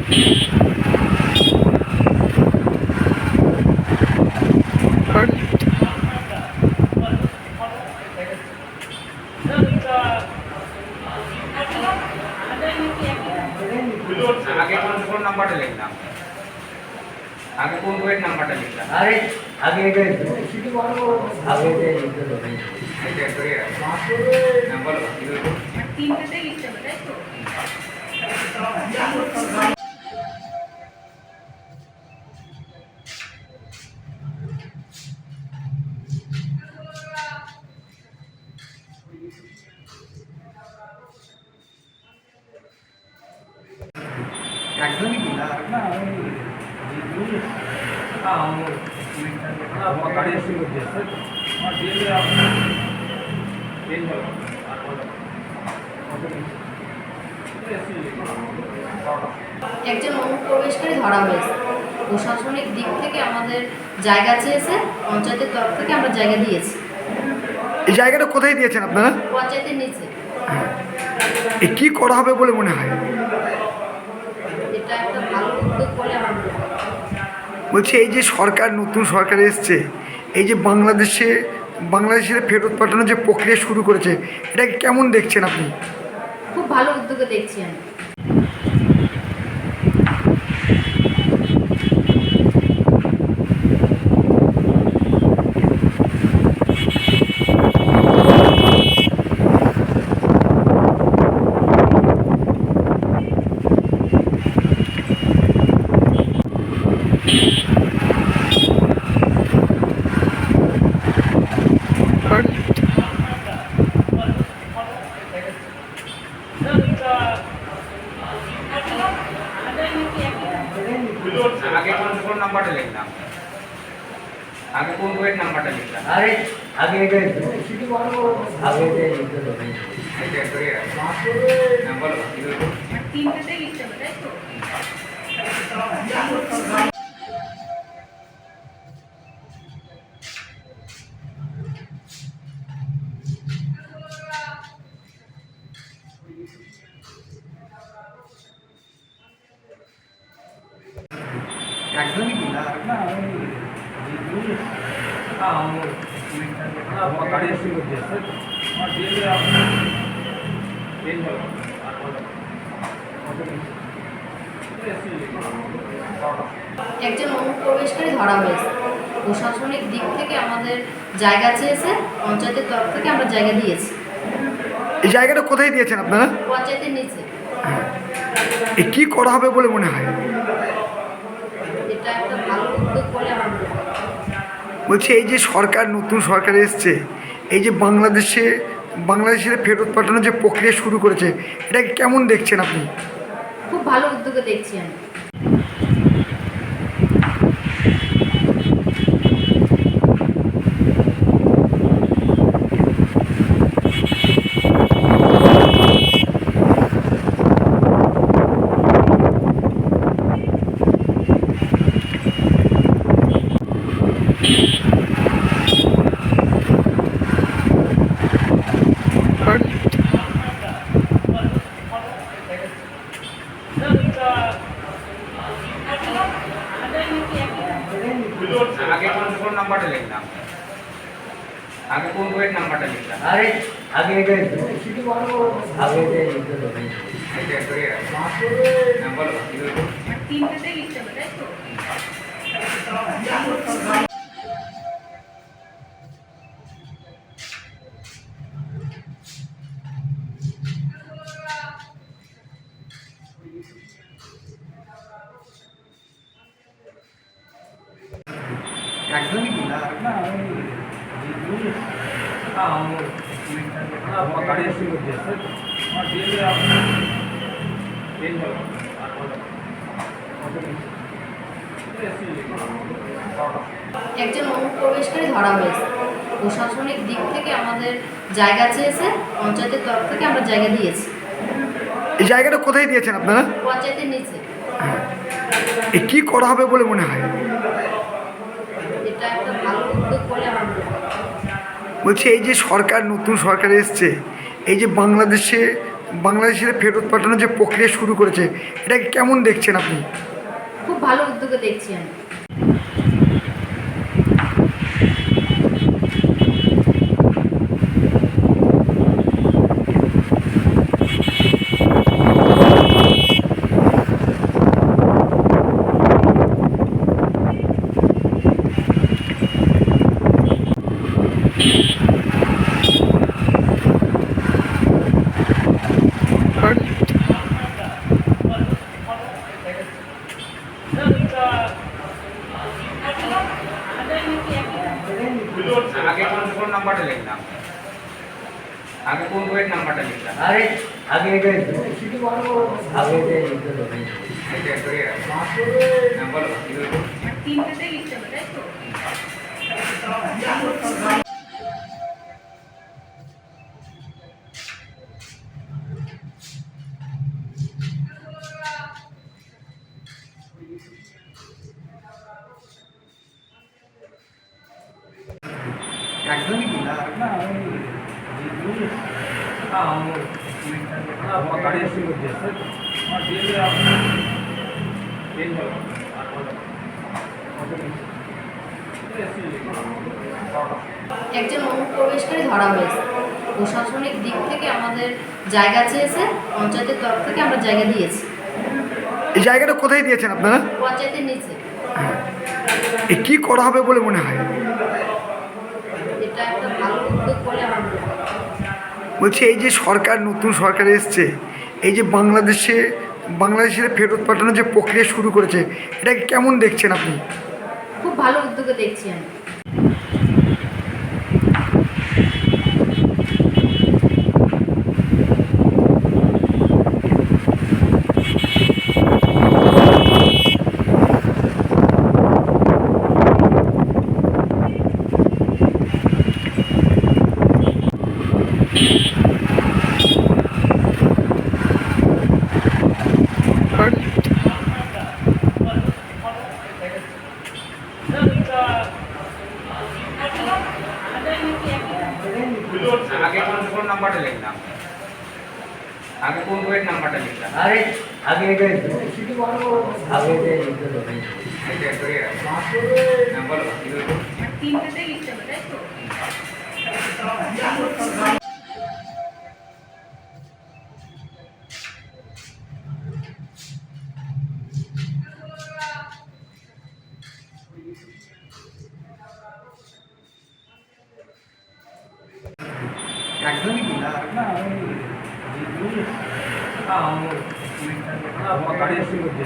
आगे कौन नंबर लिखना आगे कौन नंबर लिखना अरे आगे आगे नंबर একদমই কি না না गाड़ी शुरू कर दिया सर और ये একজন অনুপ্রবেশকারী ধরা হয়েছে। প্রশাসনিক দিক থেকে আমাদের জায়গা চেয়েছে, পঞ্চায়েতের তরফ থেকে আমরা জায়গা দিয়েছি। এই জায়গাটা কোথায় দিয়েছেন আপনারা? পঞ্চায়েতের নিচে। এ কি করা হবে বলে মনে হয়? এটা একটা ভালো উদ্যোগ বলে আমার মনে হয়। বলছি এই যে সরকার, নতুন সরকার এসছে, এই যে বাংলাদেশের ফেরত পাঠানোর যে প্রক্রিয়া শুরু করেছে, এটাকে কেমন দেখছেন আপনি? খুব ভালো উদ্যোগে দেখছি আমি। आगे कौन नंबर लिखना आगे कौन नंबर लिखना अरे आगे आगे नंबर একদমই কি না না गाड़ी शुरू कर दिया सर और একজন অনুপ্রবেশকারী ধরা হয়েছে। প্রশাসনিক দিক থেকে আমাদের জায়গা চেয়েছে, পঞ্চায়েতের তরফ থেকে আমরা জায়গা দিয়েছি। এই জায়গাটা কোথায় দিয়েছেন আপনারা? পঞ্চায়েতের নিচে। এ কি করা হবে বলে মনে হয়? এটা একটা ভালো উদ্যোগ বলে আমার মনে হয়। বলছি এই যে সরকার, নতুন সরকার এসছে, এই যে বাংলাদেশের ফেরত পাঠানোর যে প্রক্রিয়া শুরু করেছে, এটাকে কেমন দেখছেন আপনি? খুব ভালো উদ্যোগে দেখছি আমি। आगे कौन नंबर लिखना आगे कौन नंबर लिखना अरे आगे आगे नंबर একদমই কি না না गाड़ी शुरू कर दिया सर और একজন অনুপ্রবেশকারী ধরা হয়েছে। প্রশাসনিক দিক থেকে আমাদের জায়গা চেয়েছে, পঞ্চায়েতের তরফ থেকে আমরা জায়গা দিয়েছি। এই জায়গাটা কোথায় দিয়েছেন আপনারা? পঞ্চায়েতের নিচে। এ কি করা হবে বলে মনে হয়? এটা একটা ভালো উদ্যোগ বলে আমার মনে হয়। বলছি এই যে সরকার, নতুন সরকার এসছে, এই যে বাংলাদেশে ফেরত পাঠানোর যে প্রক্রিয়া শুরু করেছে এটাকে কেমন দেখছেন আপনি? খুব ভালো উদ্যোগে দেখছি আমি। আগে কোন নাম্বারটা লিখলাম? আগে কোন বইয়ের নাম্বারটা লিখলাম? अरे आगे गए आगे गए এটা করে বলো তিনটেতেই লিখতে হবে, তাই তো? একদমই কি না না গাড়ি এসে করছে একজন অনুপ্রবেশকারী ধরা হয়েছে। প্রশাসনিক দিক থেকে আমাদের জায়গা চেয়েছে, পঞ্চায়েতের তরফ থেকে আমরা জায়গা দিয়েছি। এই জায়গাটা কোথায় দিয়েছেন আপনারা? পঞ্চায়েতের নিচে। এ কী করা হবে বলে মনে হয়? এটা একটা ভালো উদ্যোগ বলে আমার মনে হয়। বলছি এই যে সরকার নতুন সরকার এসছে, এই যে বাংলাদেশের ফেরত পাঠানোর যে প্রক্রিয়া শুরু করেছে এটাকে কেমন দেখছেন আপনি? খুব ভালো উদ্যোগে দেখছি আমি। আগে কোন নাম্বারটা লিখলাম? আগে কোন বইয়ের নাম্বারটা লিখলাম? अरे आगे गए आगे गए এটা করে বলো তিনটেতেই লিখতে হবে, তাই তো? একদমই কি না না গাড়ি এসে করছে